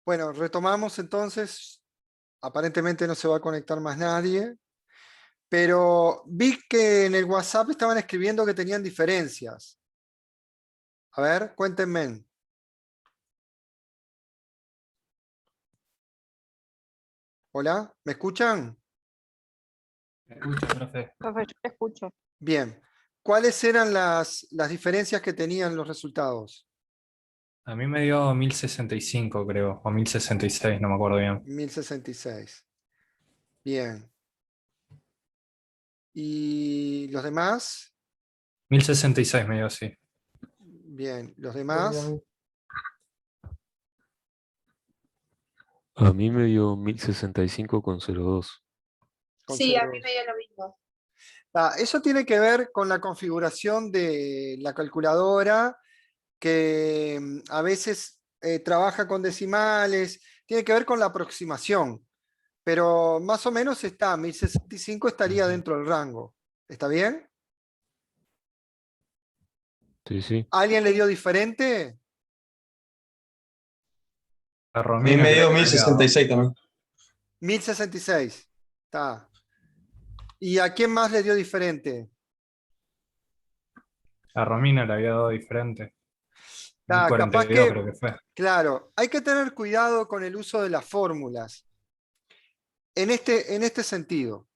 Bueno, retomamos entonces. Aparentemente no se va a conectar más nadie, pero vi que en el WhatsApp estaban escribiendo que tenían diferencias. A ver, cuéntenme. Hola, ¿me escuchan? Me escucha, profe. Profe, yo te escucho. Bien. ¿Cuáles eran las diferencias que tenían los resultados? A mí me dio 1065, creo, o 1066, no me acuerdo bien. 1066. Bien. ¿Y los demás? 1066 me dio, sí. Bien. ¿Los demás? A mí me dio 1065,02. Con Sí, a mí 02. me dio lo mismo. Eso tiene que ver con la configuración de la calculadora, que a veces trabaja con decimales, tiene que ver con la aproximación, pero más o menos está, 1065 estaría dentro del rango. ¿Está bien? Sí, sí. ¿Alguien le dio diferente? A A mí Romina me creo dio que le había dado. 1066 también. 1066. Está. ¿Y a quién más le dio diferente? A Romina le había dado diferente. Está, capaz 1042 que, creo que fue. claro, hay que tener cuidado con el uso de las fórmulas. En este sentido,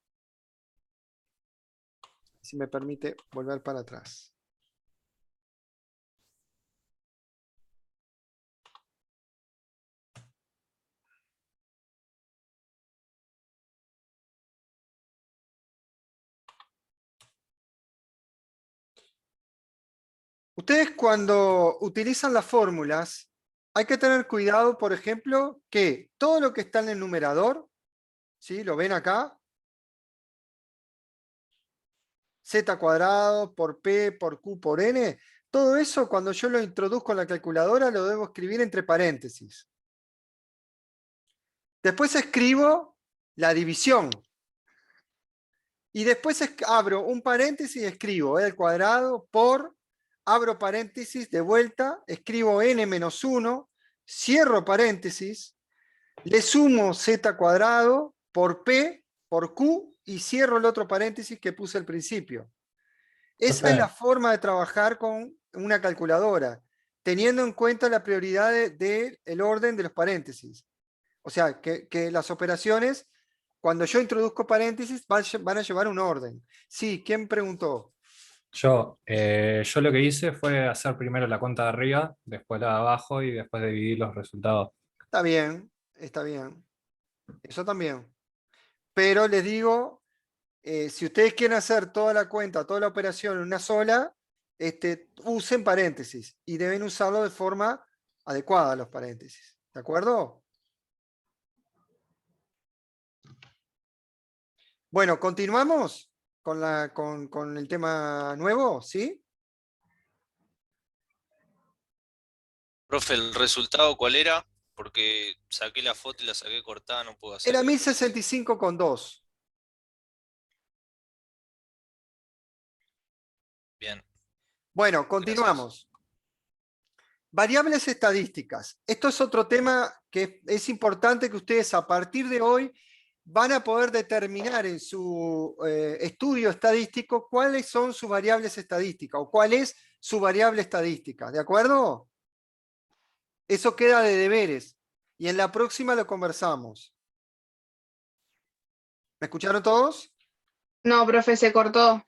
si me permite volver para atrás. Ustedes cuando utilizan las fórmulas, hay que tener cuidado, por ejemplo, que todo lo que está en el numerador, ¿sí? Lo ven acá, z cuadrado por p por q por n, todo eso cuando yo lo introduzco en la calculadora lo debo escribir entre paréntesis. Después escribo la división. Y después abro un paréntesis y escribo al cuadrado por, abro paréntesis de vuelta, escribo n menos 1, cierro paréntesis, le sumo z cuadrado por p por q y cierro el otro paréntesis que puse al principio. Esa es la Profe, forma de trabajar con una calculadora, teniendo en cuenta la prioridad del orden de los paréntesis. O sea, que las operaciones, cuando yo introduzco paréntesis, van a llevar un orden. Sí, ¿quién preguntó? yo lo que hice fue hacer primero la cuenta de arriba, después la de abajo y después dividir los resultados. Está bien, está bien. Eso también. Pero les digo, si ustedes quieren hacer toda la cuenta, toda la operación en una sola, usen paréntesis y deben usarlo de forma adecuada los paréntesis. ¿De acuerdo? Bueno, continuamos con el tema nuevo, ¿sí? Profe, ¿el resultado cuál era? Porque saqué la foto y la saqué cortada, no puedo hacer Era la diferencia. 1065,2. Bien, Bueno, gracias. continuamos. Variables estadísticas. Esto es otro tema que es importante que ustedes a partir de hoy van a poder determinar en su estudio estadístico cuáles son sus variables estadísticas o cuál es su variable estadística. ¿De acuerdo? Eso queda de deberes. Y en la próxima lo conversamos. ¿Me escucharon todos? No, profe, se cortó.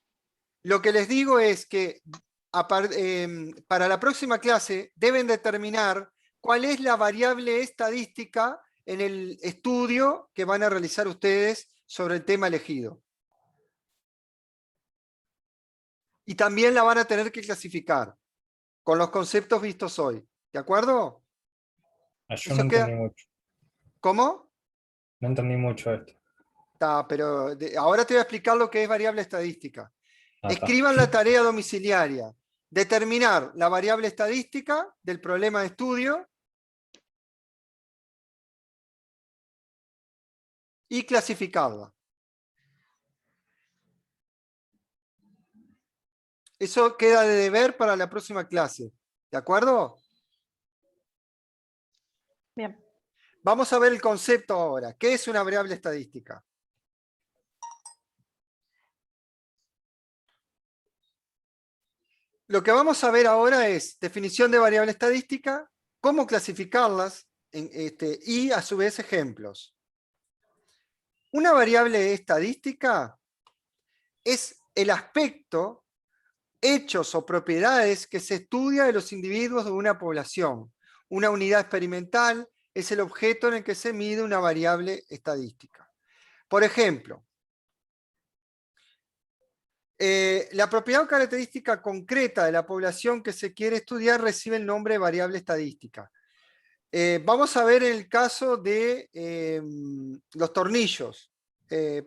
Lo que les digo es que para la próxima clase deben determinar cuál es la variable estadística en el estudio que van a realizar ustedes sobre el tema elegido. Y también la van a tener que clasificar con los conceptos vistos hoy. ¿De acuerdo? Yo no Eso entendí queda. mucho. ¿Cómo? No entendí mucho esto. Está, pero ahora te voy a explicar lo que es variable estadística. Ah, está. Escriban la tarea domiciliaria. Determinar la variable estadística del problema de estudio y clasificarla. Eso queda de deber para la próxima clase. ¿De acuerdo? Bien. Vamos a ver el concepto ahora. ¿Qué es una variable estadística? Lo que vamos a ver ahora es definición de variable estadística, cómo clasificarlas y a su vez ejemplos. Una variable estadística es el aspecto, hechos o propiedades que se estudia de los individuos de una población. Una unidad experimental es el objeto en el que se mide una variable estadística. Por ejemplo, la propiedad o característica concreta de la población que se quiere estudiar recibe el nombre de variable estadística. Vamos a ver el caso de los tornillos,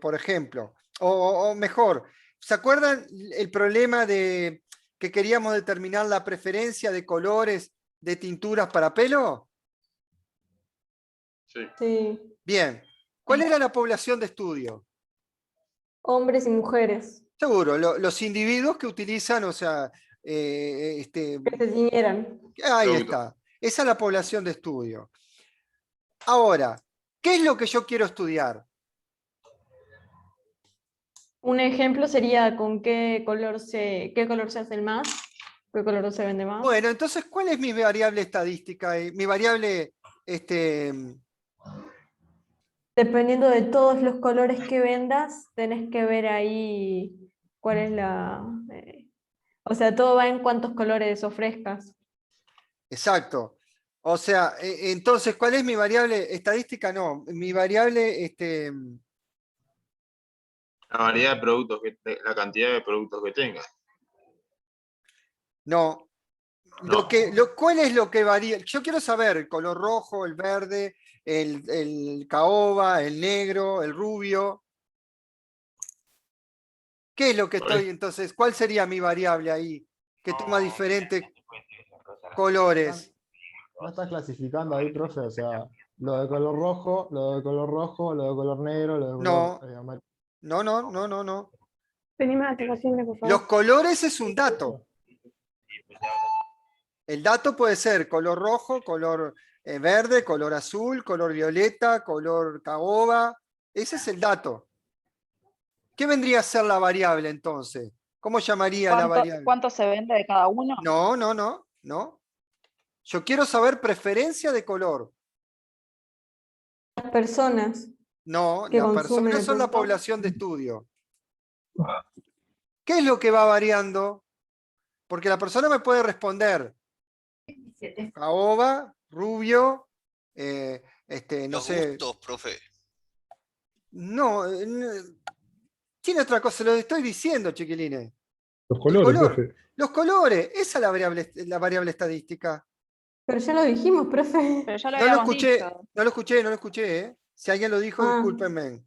por ejemplo. O mejor, ¿se acuerdan el problema de que queríamos determinar la preferencia de colores de tinturas para pelo? Sí. Sí, Bien. ¿Cuál era la población de estudio? hombres y mujeres Seguro, los individuos que utilizan, o sea, que se ciñeran. ahí Producto. está. Esa es la población de estudio. Ahora, ¿qué es lo que yo quiero estudiar? Un ejemplo sería con qué color se hace el más, qué color se vende más. Bueno, entonces, ¿cuál es mi variable estadística? Mi variable, Dependiendo de todos los colores que vendas, tenés que ver ahí cuál es la... o sea, todo va en cuántos colores ofrezcas. exacto. O sea, entonces, ¿cuál es mi variable estadística? No, mi variable, La variedad de productos, la cantidad de productos que tengas. no. No. ¿Cuál es lo que varía? Yo quiero saber el color rojo, el verde, el caoba, el negro, el rubio. ¿Qué es lo que estoy entonces? ¿Cuál sería mi variable ahí? Que toma diferentes colores. No estás clasificando ahí, profe, o sea, lo de color rojo, lo de color rojo, lo de color negro, lo de No. color amarillo. No. Venime a la cocina, por favor. Los colores es un dato. El dato puede ser color rojo, color verde, color azul, color violeta, color caoba. Ese es el dato. ¿Qué vendría a ser la variable entonces? ¿Cómo llamaría la variable? ¿Cuánto se vende de cada uno? No. Yo quiero saber preferencia de color. Las personas No, que las consumen personas el son la producto. población de estudio. ¿Qué es lo que va variando? Porque la persona me puede responder caoba, rubio, no Los sé. gustos, profe. No, tiene otra cosa, lo estoy diciendo, chiquilines. Los colores, color. profe. Los colores, esa es la variable estadística. Pero ya lo dijimos, profe. Pero ya lo No lo habíamos escuché, dicho. no lo escuché, ¿eh? Si alguien lo dijo, Ah. discúlpenme.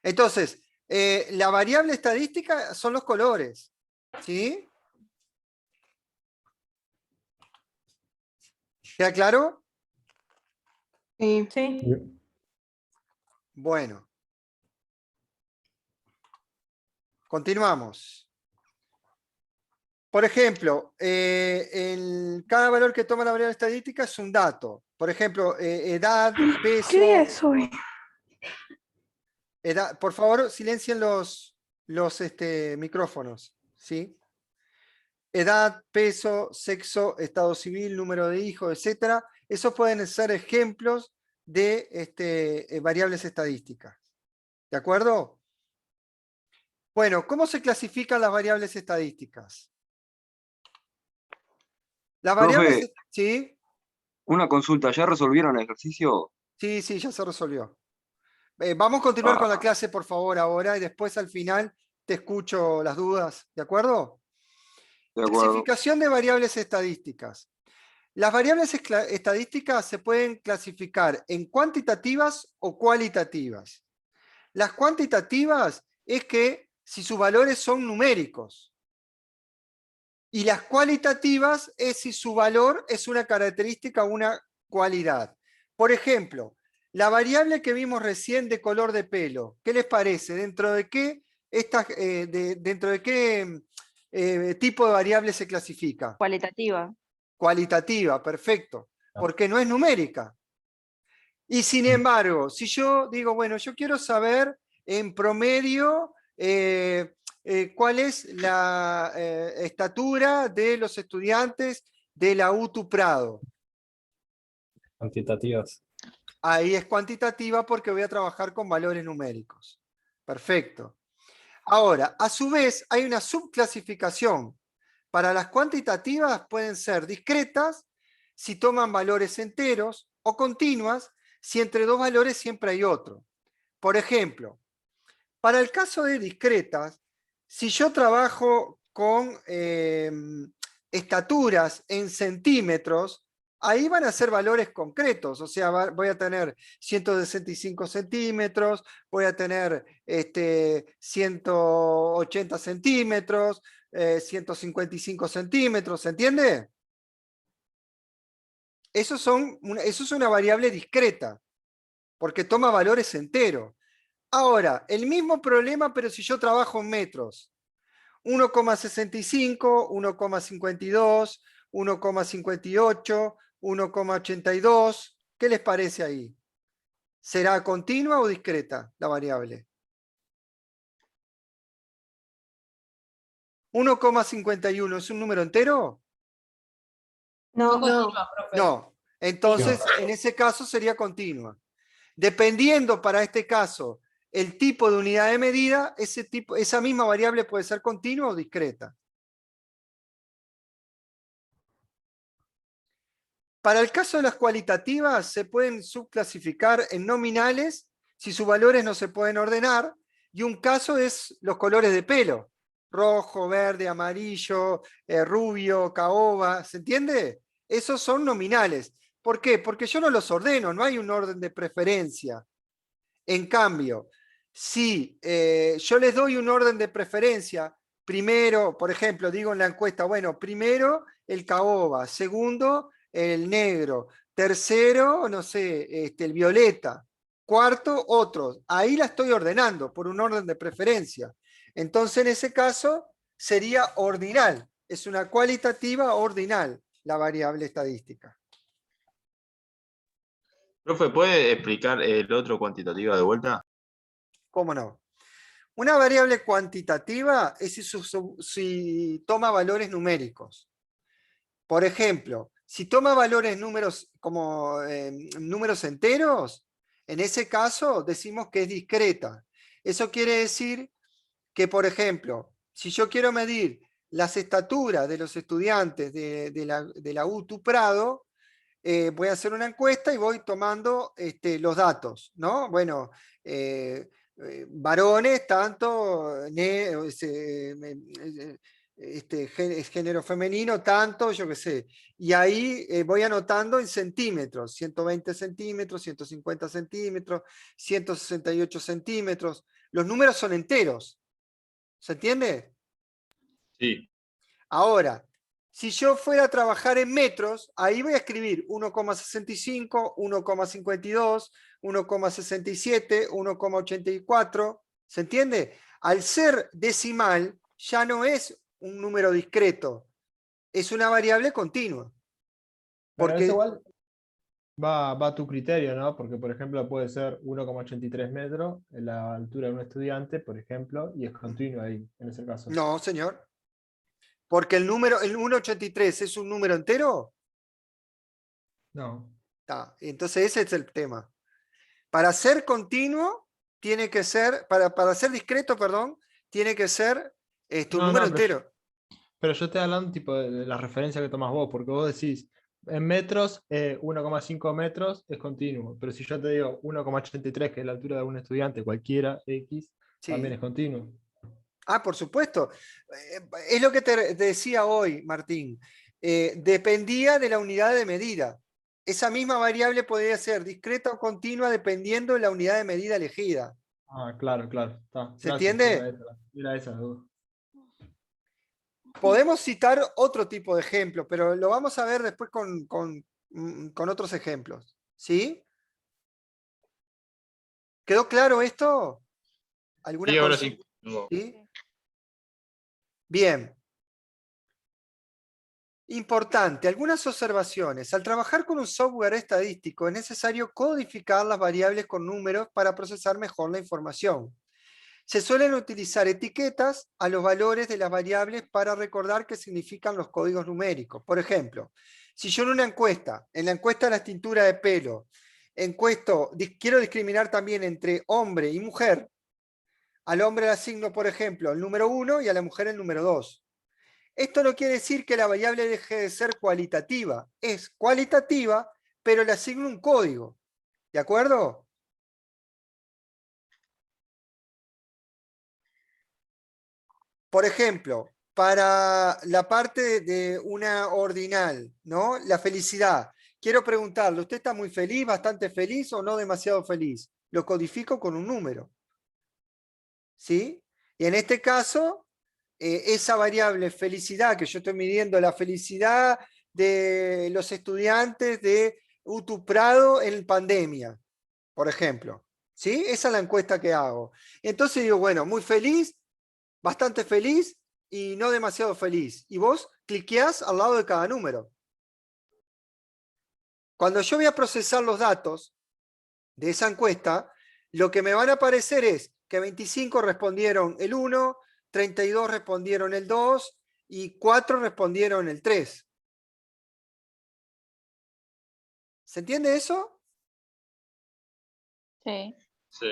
Entonces, la variable estadística son los colores. ¿Sí? ¿Queda claro? Sí. Sí. Bueno. Continuamos. Por ejemplo, cada valor que toma la variable estadística es un dato. Por ejemplo, edad, peso. ¿Qué día es hoy? Edad, por favor, silencien los micrófonos. ¿Sí? Edad, peso, sexo, estado civil, número de hijos, etc. Esos pueden ser ejemplos de variables estadísticas. ¿De acuerdo? Bueno, ¿cómo se clasifican las variables estadísticas? Las variables, Profe, ¿sí? una consulta, ¿ya resolvieron el ejercicio? Sí, ya se resolvió. Vamos a continuar con la Ah, clase, por favor, ahora, y después al final te escucho las dudas. ¿De acuerdo? de acuerdo. Clasificación de variables estadísticas. Las variables estadísticas se pueden clasificar en cuantitativas o cualitativas. Las cuantitativas es que si sus valores son numéricos. Y las cualitativas es si su valor es una característica o una cualidad. Por ejemplo, la variable que vimos recién de color de pelo, ¿qué les parece? ¿Dentro de qué, tipo de variable se clasifica? Cualitativa. Cualitativa, perfecto, porque no es numérica. Y sin embargo, si yo digo, bueno, yo quiero saber en promedio cuál es la estatura de los estudiantes de la UTU Prado. Cuantitativas. Ahí es cuantitativa porque voy a trabajar con valores numéricos. Perfecto. Ahora, a su vez, hay una subclasificación. Para las cuantitativas pueden ser discretas si toman valores enteros o continuas si entre dos valores siempre hay otro. Por ejemplo, para el caso de discretas, si yo trabajo con estaturas en centímetros, ahí van a ser valores concretos, o sea, voy a tener 165 centímetros, voy a tener 180 centímetros, 155 centímetros, ¿se entiende? Eso es una variable discreta, porque toma valores enteros. Ahora, el mismo problema, pero si yo trabajo en metros. 1,65, 1,52, 1,58, 1,82. ¿Qué les parece ahí? ¿Será continua o discreta la variable? 1,51 ¿es un número entero? No, No. Entonces, en ese caso sería continua. Dependiendo para este caso el tipo de unidad de medida, esa misma variable puede ser continua o discreta. Para el caso de las cualitativas, se pueden subclasificar en nominales si sus valores no se pueden ordenar, y un caso es los colores de pelo. Rojo, verde, amarillo, rubio, caoba, ¿se entiende? Esos son nominales. ¿Por qué? Porque yo no los ordeno, no hay un orden de preferencia. En cambio, si yo les doy un orden de preferencia, primero, por ejemplo, digo en la encuesta, bueno, primero el caoba, segundo el negro, tercero, no sé, el violeta, cuarto otros. Ahí la estoy ordenando por un orden de preferencia. Entonces, en ese caso, sería ordinal. Es una cualitativa ordinal la variable estadística. Profe, ¿puede explicar el otro cuantitativo de vuelta? ¿Cómo no? Una variable cuantitativa es si toma valores numéricos. Por ejemplo, si toma valores como números enteros, en ese caso decimos que es discreta. Eso quiere decir que, por ejemplo, si yo quiero medir las estaturas de los estudiantes de la UTU Prado, voy a hacer una encuesta y voy tomando los datos, ¿no? Bueno, varones, tanto, género femenino, tanto, yo qué sé. Y ahí voy anotando en centímetros, 120 centímetros, 150 centímetros, 168 centímetros. Los números son enteros. ¿Se entiende? Sí. Ahora, si yo fuera a trabajar en metros, ahí voy a escribir 1,65, 1,52, 1,67, 1,84. ¿Se entiende? Al ser decimal, ya no es un número discreto, es una variable continua. Pero eso Porque, igual va a tu criterio, ¿no? Porque, por ejemplo, puede ser 1,83 metros en la altura de un estudiante, por ejemplo, y es continuo ahí, en ese caso. no, señor. Porque el 1,83 es un número entero. No. Entonces ese es el tema. Para ser continuo, tiene que ser, para ser discreto, perdón, tiene que ser un número entero. Pero yo estoy hablando tipo de la referencia que tomas vos, porque vos decís, en metros, 1,5 metros es continuo, pero si yo te digo 1,83, que es la altura de un estudiante, cualquiera X, también es continuo. Ah, por supuesto. Es lo que te decía hoy, Martín. Dependía de la unidad de medida. Esa misma variable podría ser discreta o continua dependiendo de la unidad de medida elegida. Ah, claro, claro. ¿Se entiende? Era esa la duda. Podemos citar otro tipo de ejemplo, pero lo vamos a ver después con otros ejemplos. ¿Sí? ¿Quedó claro esto? ¿Alguna Sí, ahora consulta? sí. ¿Sí? Bien. Importante, algunas observaciones. Al trabajar con un software estadístico es necesario codificar las variables con números para procesar mejor la información. Se suelen utilizar etiquetas a los valores de las variables para recordar qué significan los códigos numéricos. Por ejemplo, si yo en la encuesta de la tintura de pelo, quiero discriminar también entre hombre y mujer, al hombre le asigno, por ejemplo, el número 1 y a la mujer el número 2. Esto no quiere decir que la variable deje de ser cualitativa. Es cualitativa, pero le asigno un código. ¿De acuerdo? Por ejemplo, para la parte de una ordinal, ¿no? La felicidad. Quiero preguntarle, ¿usted está muy feliz, bastante feliz o no demasiado feliz? Lo codifico con un número. ¿Sí? Y en este caso, esa variable felicidad, que yo estoy midiendo la felicidad de los estudiantes de UTU Prado en pandemia, por ejemplo. ¿Sí? Esa es la encuesta que hago. Entonces digo, bueno, muy feliz, bastante feliz y no demasiado feliz. Y vos cliqueás al lado de cada número. Cuando yo voy a procesar los datos de esa encuesta, lo que me van a aparecer es que 25 respondieron el 1, 32 respondieron el 2 y 4 respondieron el 3. ¿Se entiende eso? Sí.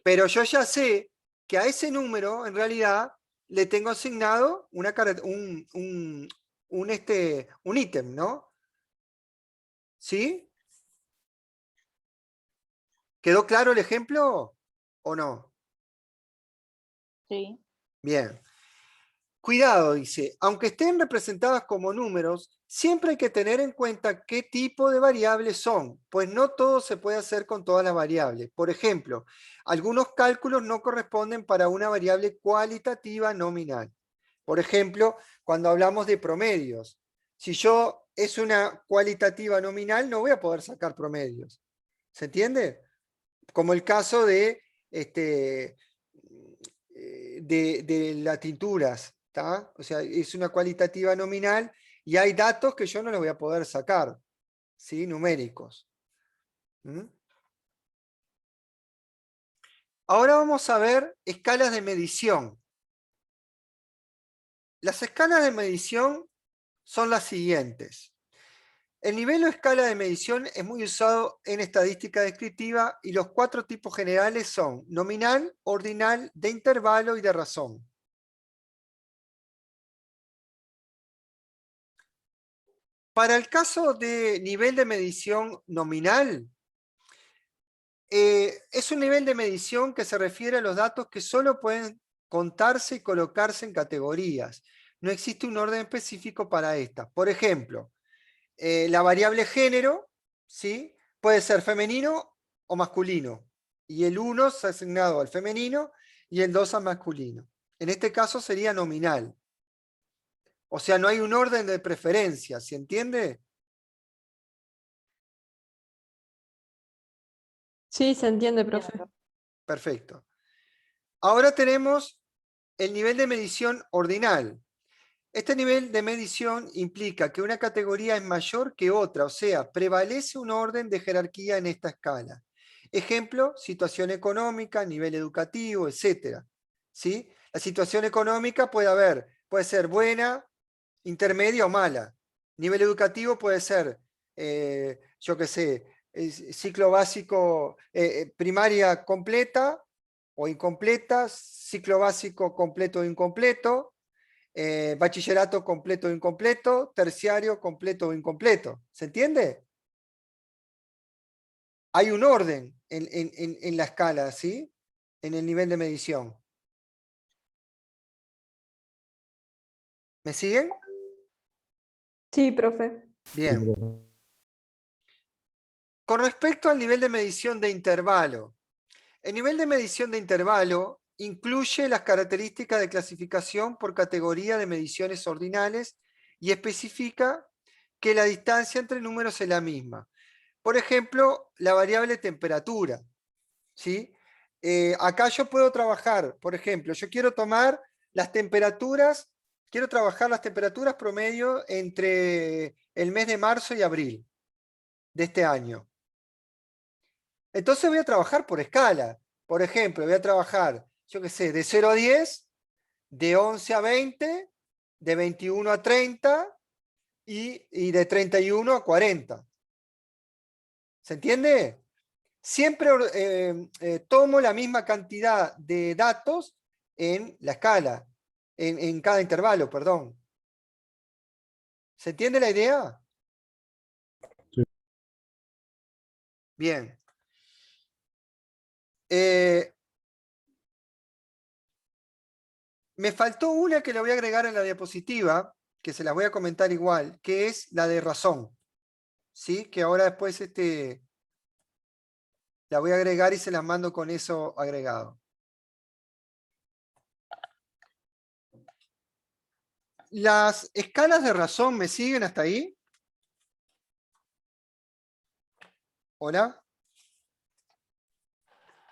Pero yo ya sé que a ese número, en realidad, le tengo asignado un ítem, ¿no? ¿Sí? ¿Quedó claro el ejemplo o no? Sí. Bien. Cuidado, dice, aunque estén representadas como números, siempre hay que tener en cuenta qué tipo de variables son, pues no todo se puede hacer con todas las variables. Por ejemplo, algunos cálculos no corresponden para una variable cualitativa nominal. Por ejemplo, cuando hablamos de promedios, si yo es una cualitativa nominal, no voy a poder sacar promedios. ¿Se entiende? Como el caso de las tinturas. ¿Tá? O sea, es una cualitativa nominal y hay datos que yo no los voy a poder sacar, ¿sí? Numéricos. ¿Mm? Ahora vamos a ver escalas de medición. Las escalas de medición son las siguientes. El nivel o escala de medición es muy usado en estadística descriptiva y los 4 tipos generales son nominal, ordinal, de intervalo y de razón. Para el caso de nivel de medición nominal, es un nivel de medición que se refiere a los datos que solo pueden contarse y colocarse en categorías. No existe un orden específico para estas. Por ejemplo, la variable género, ¿sí? Puede ser femenino o masculino. Y el 1 es asignado al femenino y el 2 al masculino. En este caso sería nominal. O sea, no hay un orden de preferencia, ¿se entiende? Sí, se entiende, profe. Perfecto. Ahora tenemos el nivel de medición ordinal. Este nivel de medición implica que una categoría es mayor que otra, o sea, prevalece un orden de jerarquía en esta escala. Ejemplo, situación económica, nivel educativo, etc. ¿Sí? La situación económica puede ser buena, intermedia o mala. Nivel educativo puede ser, yo qué sé, ciclo básico, primaria completa o incompleta, ciclo básico completo o incompleto, bachillerato completo o incompleto, terciario completo o incompleto. ¿Se entiende? Hay un orden en la escala, ¿sí? En el nivel de medición. ¿Me siguen? Sí, profe. Bien. Con respecto al nivel de medición de intervalo, el nivel de medición de intervalo incluye las características de clasificación por categoría de mediciones ordinales y especifica que la distancia entre números es la misma. Por ejemplo, la variable temperatura. ¿Sí? Acá yo puedo trabajar, por ejemplo, yo quiero tomar las temperaturas, quiero trabajar las temperaturas promedio entre el mes de marzo y abril de este año. Entonces voy a trabajar por escala. Por ejemplo, voy a trabajar, yo qué sé, de 0 a 10, de 11 a 20, de 21 a 30 y de 31 a 40. ¿Se entiende? Siempre tomo la misma cantidad de datos en la escala, en cada intervalo, perdón. ¿Se entiende la idea? Sí. Bien. Me faltó una que la voy a agregar en la diapositiva, que se las voy a comentar igual, que es la de razón. ¿Sí? Que ahora después la voy a agregar y se las mando con eso agregado. Las escalas de razón, ¿me siguen hasta ahí? ¿Hola?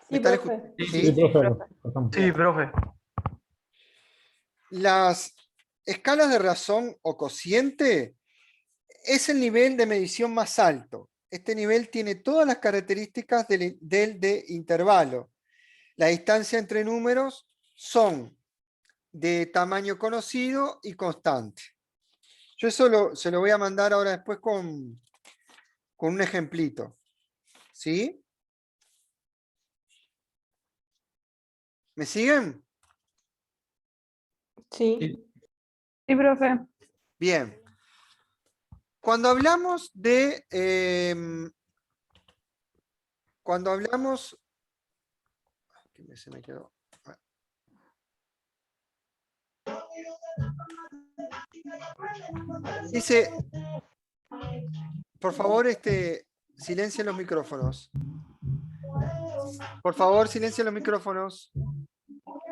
Sí, ¿Me están profe. escuchando? Sí, ¿Sí? profe. Sí, profe. Las escalas de razón o cociente es el nivel de medición más alto. Este nivel tiene todas las características del de intervalo. La distancia entre números son de tamaño conocido y constante. Yo eso se lo voy a mandar ahora después con un ejemplito. ¿Sí? ¿Me siguen? Sí. Sí, profe. Bien. Cuando hablamos de... cuando hablamos... ¿Qué se me quedó? Dice... Por favor, silencien los micrófonos. Por favor, silencien los micrófonos.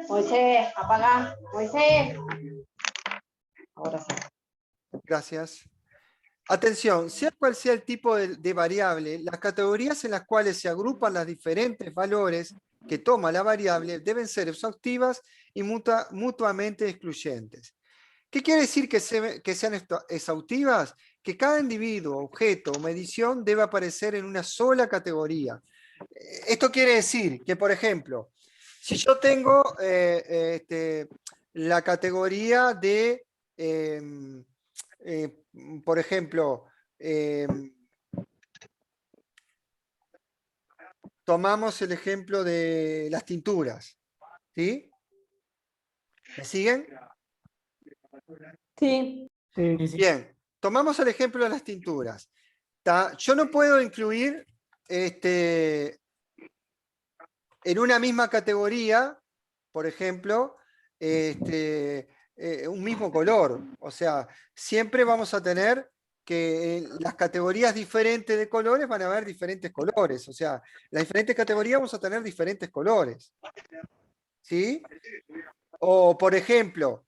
Moisés, apagá. Moisés. Ahora sí. Gracias. Atención, sea cual sea el tipo de variable, las categorías en las cuales se agrupan los diferentes valores que toma la variable deben ser exhaustivas y mutuamente excluyentes. ¿Qué quiere decir que sean exhaustivas? Que cada individuo, objeto o medición debe aparecer en una sola categoría. Esto quiere decir que, por ejemplo, si yo tengo la categoría de, por ejemplo, tomamos el ejemplo de las tinturas, ¿sí? ¿Me siguen? Sí. Bien, tomamos el ejemplo de las tinturas. Yo no puedo incluir en una misma categoría, por ejemplo, un mismo color. O sea, siempre vamos a tener que en las categorías diferentes de colores van a haber diferentes colores. O sea, las diferentes categorías vamos a tener diferentes colores. ¿Sí? O, por ejemplo,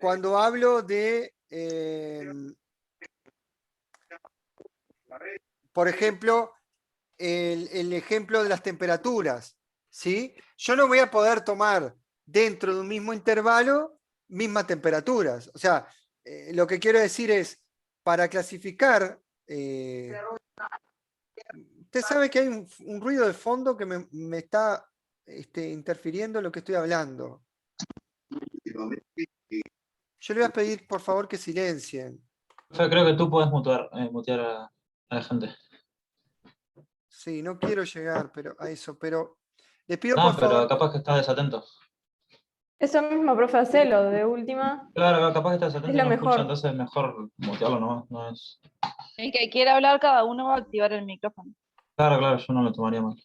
cuando hablo de... por ejemplo, el ejemplo de las temperaturas, ¿sí? Yo no voy a poder tomar dentro de un mismo intervalo mismas temperaturas. O sea, lo que quiero decir es, para clasificar, usted sabe que hay un ruido de fondo que me está interfiriendo en lo que estoy hablando. Yo le voy a pedir, por favor, que silencien. Creo que tú puedes mutear a la gente. Sí, no quiero llegar a eso, pero les pido No, por pero favor... capaz que estás desatento. Eso mismo, profe, hacelo, de última. Claro, capaz que estás desatento Es y lo no escucha, mejor. entonces es mejor mutearlo nomás. No es... El que quiera hablar, cada uno va a activar el micrófono. Claro, yo no lo tomaría mal.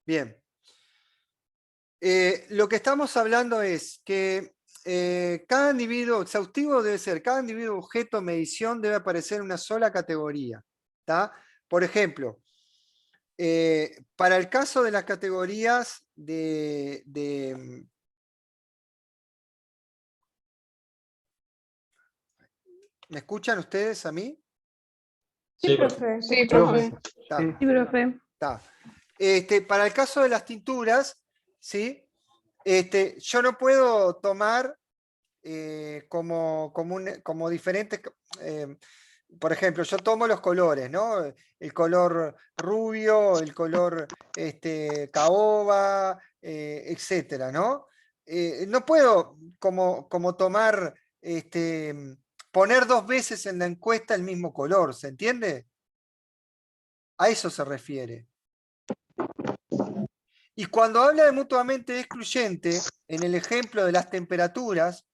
Bien. Lo que estamos hablando es que cada individuo exhaustivo debe ser, cada individuo objeto medición debe aparecer en una sola categoría. ¿Tá? Por ejemplo, para el caso de las categorías ¿me escuchan ustedes a mí? Sí, profe. Sí, escuchamos. profe. Tá. Sí, profe. Está. Para el caso de las tinturas, ¿sí? Yo no puedo tomar como diferentes, por ejemplo, yo tomo los colores, ¿no? El color rubio, el color caoba, etcétera, ¿no? No puedo como tomar, poner 2 veces en la encuesta el mismo color, ¿se entiende? A eso se refiere. Y cuando habla de mutuamente excluyente, en el ejemplo de las temperaturas,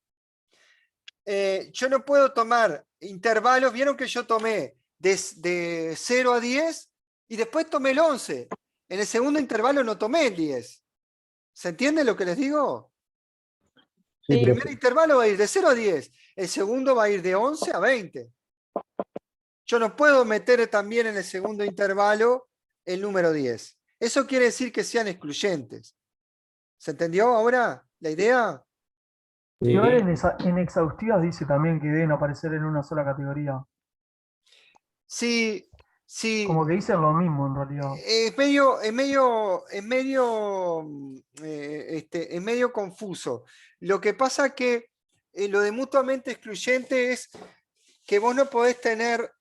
yo no puedo tomar intervalos. Vieron que yo tomé de 0 a 10 y después tomé el 11. En el segundo intervalo no tomé el 10. ¿Se entiende lo que les digo? El primer intervalo va a ir de 0 a 10. El segundo va a ir de 11 a 20. Yo no puedo meter también en el segundo intervalo el número 10. Eso quiere decir que sean excluyentes. ¿Se entendió ahora la idea? Igual en exhaustivas dice también que deben aparecer en una sola categoría. Sí, sí. Como que dicen lo mismo en realidad. Es medio confuso. Lo que pasa que lo de mutuamente excluyente es que vos no podés tener,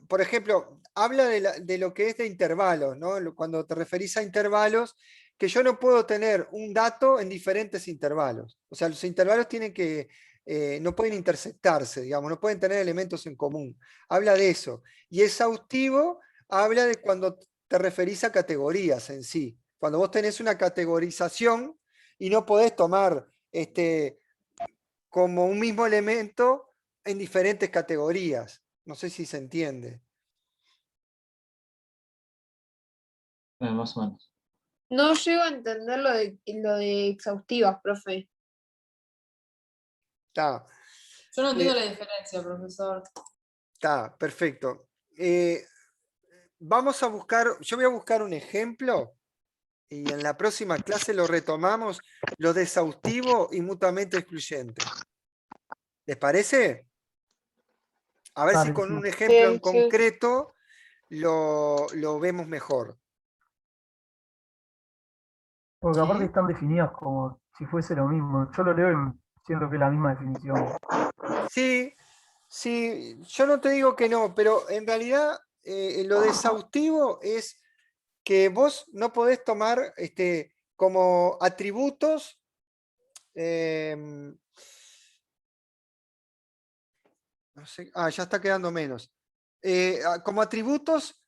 por ejemplo, habla de lo que es de intervalos, ¿no? Cuando te referís a intervalos, que yo no puedo tener un dato en diferentes intervalos. O sea, los intervalos tienen que, no pueden intersectarse, digamos, no pueden tener elementos en común. Habla de eso. Y exhaustivo habla de cuando te referís a categorías en sí. Cuando vos tenés una categorización y no podés tomar como un mismo elemento en diferentes categorías. No sé si se entiende. Más o menos. No llego a entender lo de exhaustivas, profe. Está. Yo no entiendo la diferencia, profesor. Está, perfecto. Vamos a buscar, yo voy a buscar un ejemplo y en la próxima clase lo retomamos, lo de exhaustivo y mutuamente excluyente. ¿Les parece? A ver si Dale, con sí. un ejemplo en Bien, sí. concreto lo vemos mejor. Porque aparte ¿Sí? están definidas como si fuese lo mismo. Yo lo leo y siento que es la misma definición. Sí, sí, yo no te digo que no, pero en realidad lo de exhaustivo es que vos no podés tomar como atributos, no sé, ya está quedando menos. Como atributos,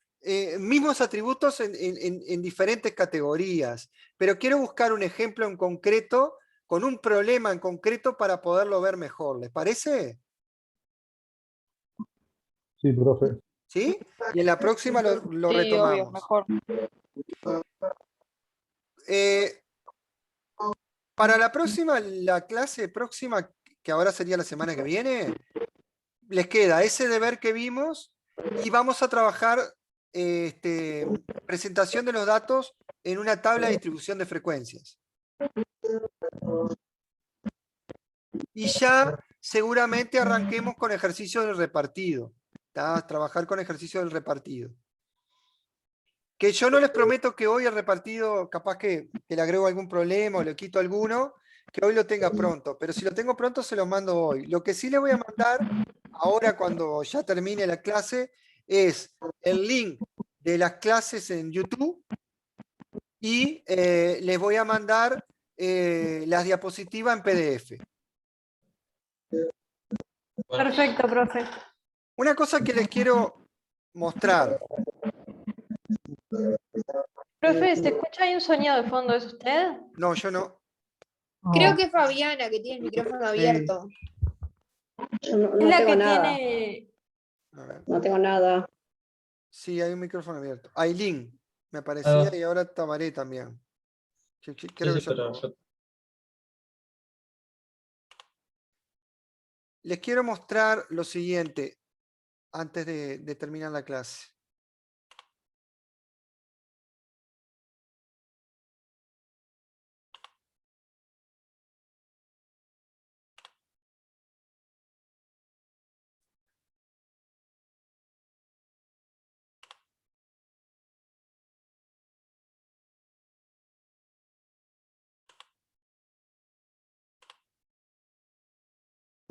mismos atributos en diferentes categorías, pero quiero buscar un ejemplo en concreto, con un problema en concreto para poderlo ver mejor. ¿Les parece? Sí, profe. ¿Sí? Y en la próxima lo Sí, obvio, retomamos. mejor. Eh, para la próxima, la clase próxima, que ahora sería la semana que viene, les queda ese deber que vimos y vamos a trabajar presentación de los datos en una tabla de distribución de frecuencias. Y ya seguramente arranquemos con ejercicio del repartido. ¿Tá? Trabajar con ejercicio del repartido. Que yo no les prometo que hoy el repartido, capaz que le agrego algún problema o le quito alguno, que hoy lo tenga pronto. Pero si lo tengo pronto, se lo mando hoy. Lo que sí le voy a mandar ahora cuando ya termine la clase es el link de las clases en YouTube y les voy a mandar las diapositivas en PDF. Perfecto, profe. Una cosa que les quiero mostrar. Profe, ¿se escucha ahí un sonido de fondo? ¿Es usted? No, yo no. Creo No, que es Fabiana que tiene el micrófono Sí. abierto. Yo no, Es no la tengo que nada. tiene... A ver. No tengo nada. Sí, hay un micrófono abierto. Ailín me Ah, aparecía y ahora Tabaré también. Creo que sí, ya pero probó. Les quiero mostrar lo siguiente antes de terminar la clase.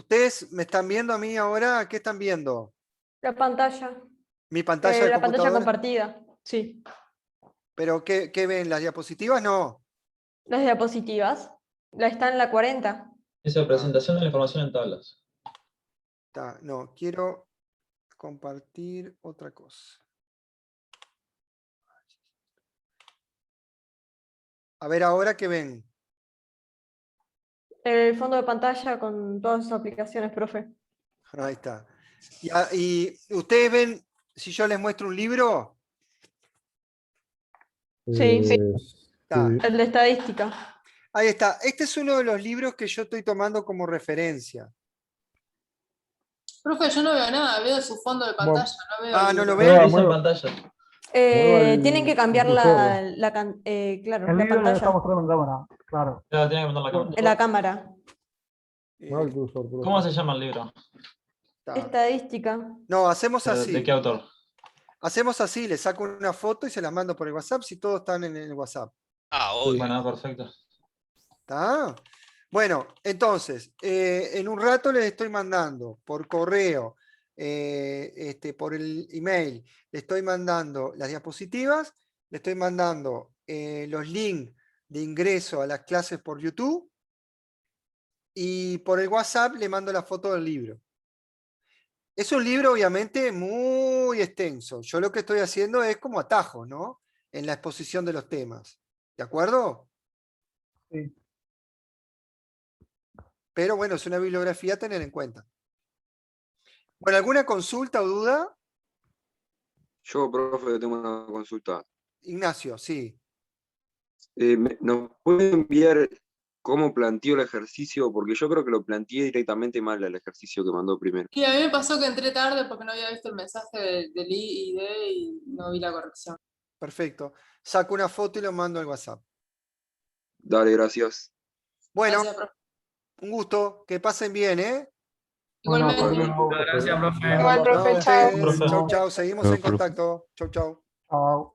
¿Ustedes me están viendo a mí ahora? ¿Qué están viendo? La pantalla. Mi pantalla de La pantalla computadora. compartida. Sí. ¿Pero qué ven? ¿Las diapositivas? No. Las diapositivas. Está en la 40. Dice presentación de la información en tablas. No, quiero compartir otra cosa. A ver ahora qué ven. El fondo de pantalla con todas sus aplicaciones, profe. Ahí está. Y ustedes ven, si yo les muestro un libro, Sí, sí. está. El de estadística. Ahí está. Este es uno de los libros que yo estoy tomando como referencia. Profe, yo no veo nada, veo su fondo de pantalla, no veo. ¿no lo libro. ven? Dice en pantalla. Tienen que cambiar claro, El la libro lo está pantalla. mostrando en cámara, claro. Claro, tiene que poner la cámara. En la cámara. Mueve el cursor, profe. ¿Cómo se llama el libro? Está. Estadística. No, hacemos ¿De así. qué autor? Hacemos así, le saco una foto y se las mando por el WhatsApp si todos están en el WhatsApp. Obvio. Bueno, perfecto. ¿Está? Bueno, entonces, en un rato les estoy mandando por correo, por el email, les estoy mandando las diapositivas, les estoy mandando los links de ingreso a las clases por YouTube y por el WhatsApp le mando la foto del libro. Es un libro obviamente muy extenso. Yo lo que estoy haciendo es como atajos, ¿no? En la exposición de los temas. ¿De acuerdo? Sí. Pero bueno, es una bibliografía a tener en cuenta. Bueno, ¿alguna consulta o duda? Yo, profe, tengo una consulta. Ignacio, sí. ¿Nos puede enviar cómo planteó el ejercicio? Porque yo creo que lo planteé directamente mal el ejercicio que mandó primero. Y a mí me pasó que entré tarde porque no había visto el mensaje del I y D y no vi la corrección. Perfecto. Saco una foto y lo mando al WhatsApp. Dale, gracias. Bueno, Gracias, profe. un gusto. Que pasen bien, ¿eh? Igualmente. Gracias, profe. Igual, profe, No, chao. ustedes. Chau, chau. Seguimos Chao, en profe. contacto. Chau, chau. Chao.